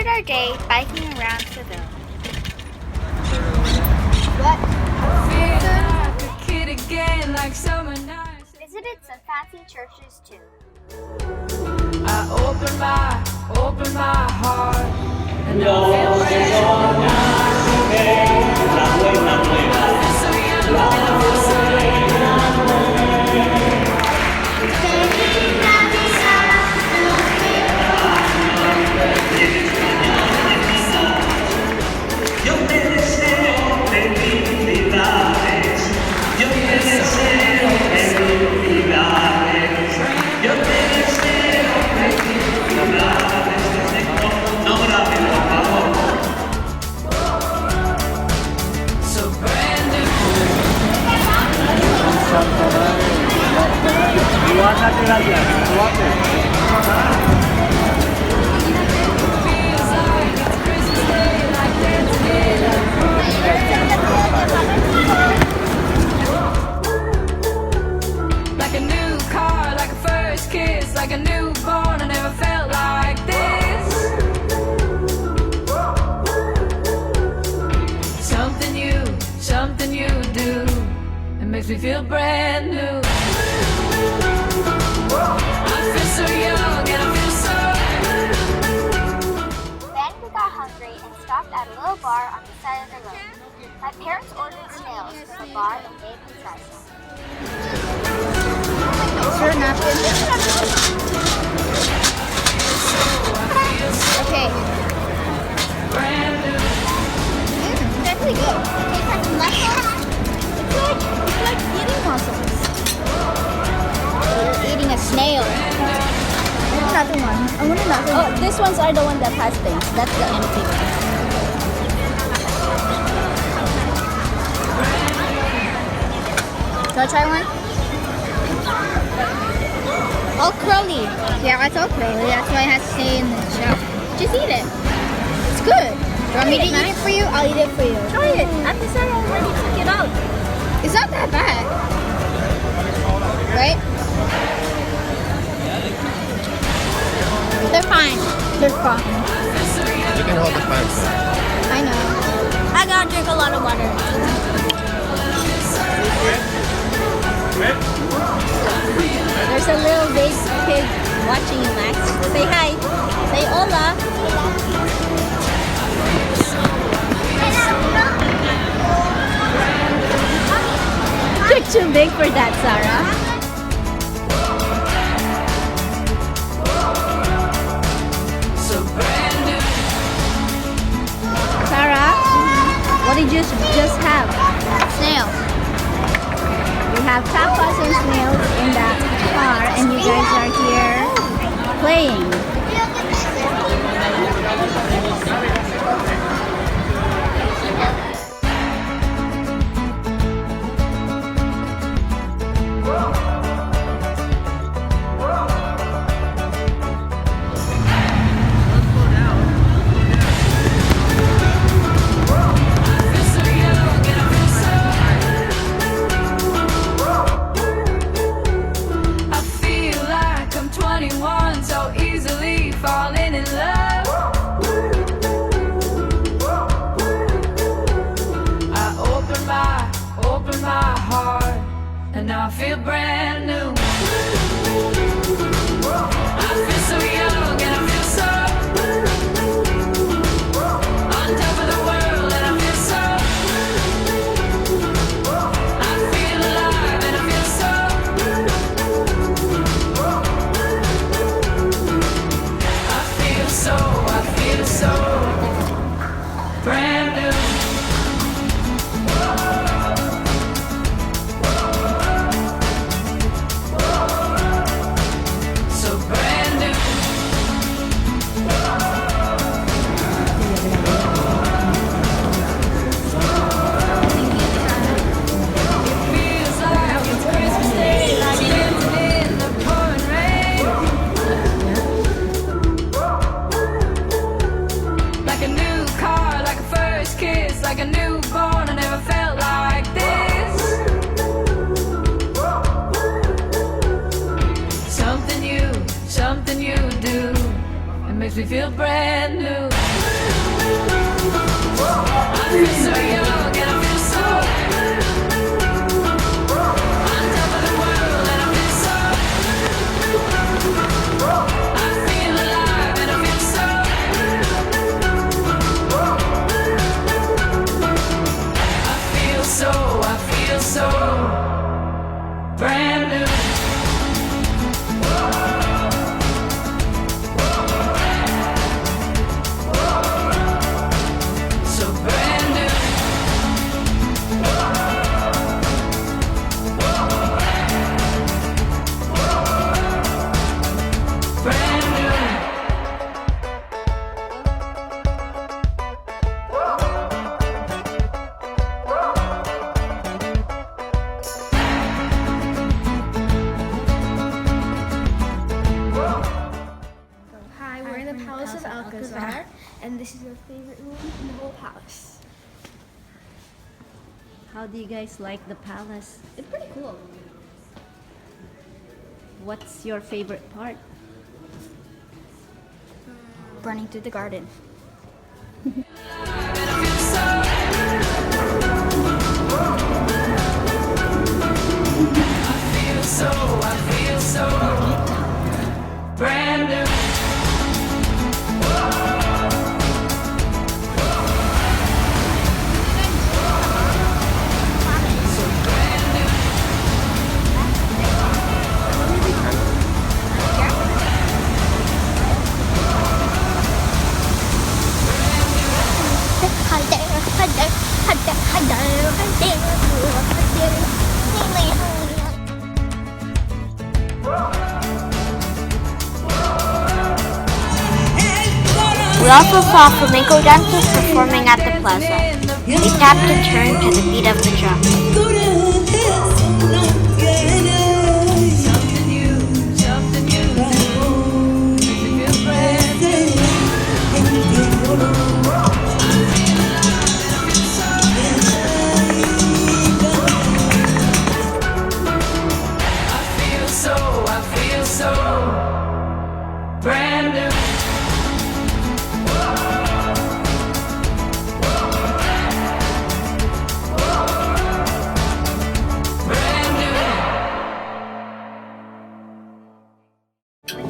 started our day biking around Seville. Visited some fancy churches too. I open my heart and I like a new car, like a first kiss, like a newborn. I never felt like this. Something you do, it makes me feel brand new. I feel so young and I feel so. Then we got hungry and stopped at a little bar on the side of the road. My parents ordered snails from the bar and gave me try some. Is there a napkin? Okay. That's really good. Tastes like mushrooms. It's like eating mussels. You're eating a snail. Another one. I want another one. Oh, these ones are the one that has things. That's the empty one. Shall I try one? All curly. Yeah, it's all curly. That's why it has to stay in the shell. Just eat it. It's good. You want me to eat it for you? I'll eat it for you. Try it. Ate Sarah already took it out. It's not that bad. Right? They're fine. They're fine. You can hold the phone. I know. I gotta drink a lot of water. There's a little baby pig watching you, Max. Say hi. Say hola. You're too big for that, Sarah. Sarah, what did you just have? Snail. We have tapas and snails in that car, and you guys are here playing. I feel brand new. I feel so young and I feel so on top of the world, and I feel so. I feel alive and I feel so. I feel so brand new. Like a newborn, I never felt like this. Something you do, it makes me feel brand new. I feel so young and I feel so on top of the world and I feel so I feel alive and I feel so I feel so brand new. So brand new. Brand new. Hi, we're in the Palace of Alcazar, and this is our favorite room in the whole palace. How do you guys like the palace? It's pretty cool. What's your favorite part? Running through the garden. I feel so brand new. We also saw flamenco dancers performing at the plaza. They tapped and turned to the beat of the drum. I feel so brand new.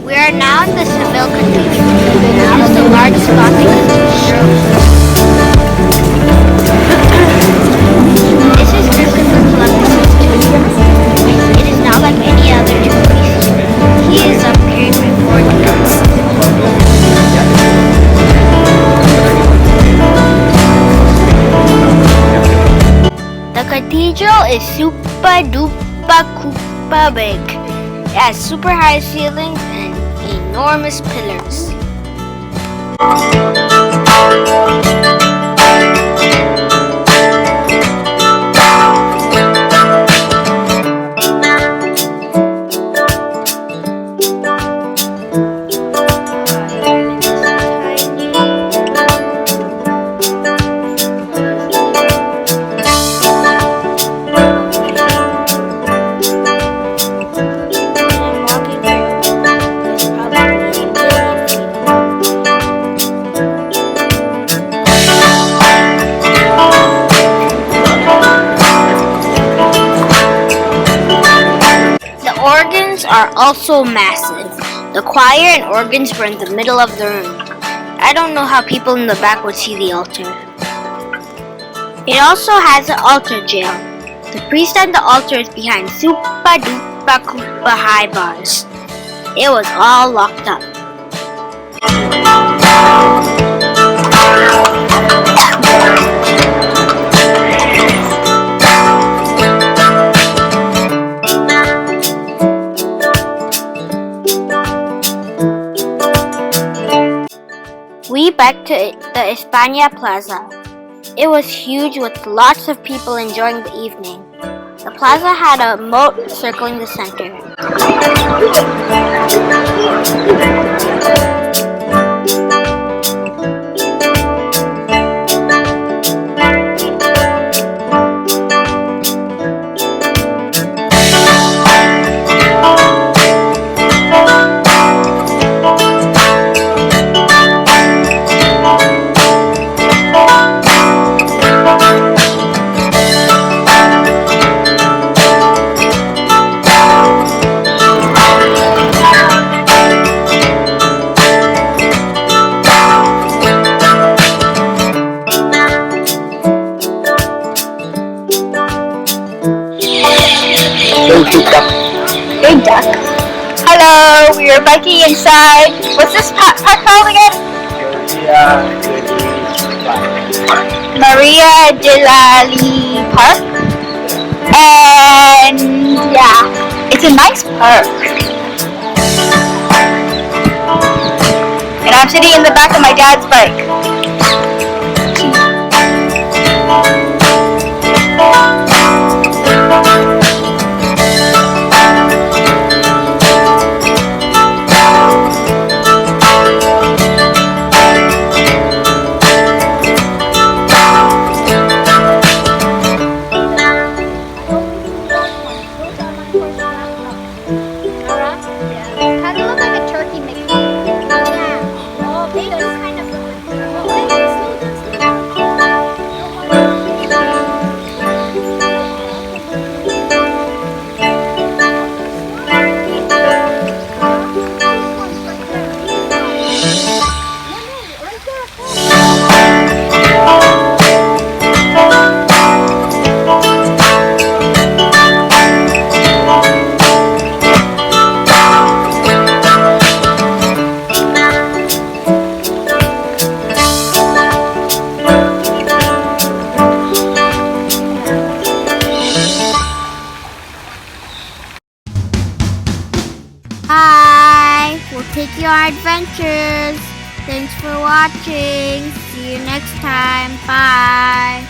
We are now in the Seville Cathedral. It is the largest Gothic cathedral. This is Christopher Columbus's tomb. It is not like any other tomb. He is appearing before us. The cathedral is super duper koopa big. It has super high ceilings and enormous pillars. Are also massive. The choir and organs were in the middle of the room. I don't know how people in the back would see the altar. It also has an altar jail. The priest and the altar is behind super duper koopa high bars. It was all locked up. We back to the España Plaza. It was huge with lots of people enjoying the evening. The plaza had a moat circling the center. so we were biking inside. What's this park called again? Maria de la Lee Park. And yeah, it's a nice park. And I'm sitting in the back of my dad's bike. Kind of look like a turkey mix. Yeah. Oh, they just kind of. Hi, we'll take you on adventures. Thanks for watching. See you next time. Bye.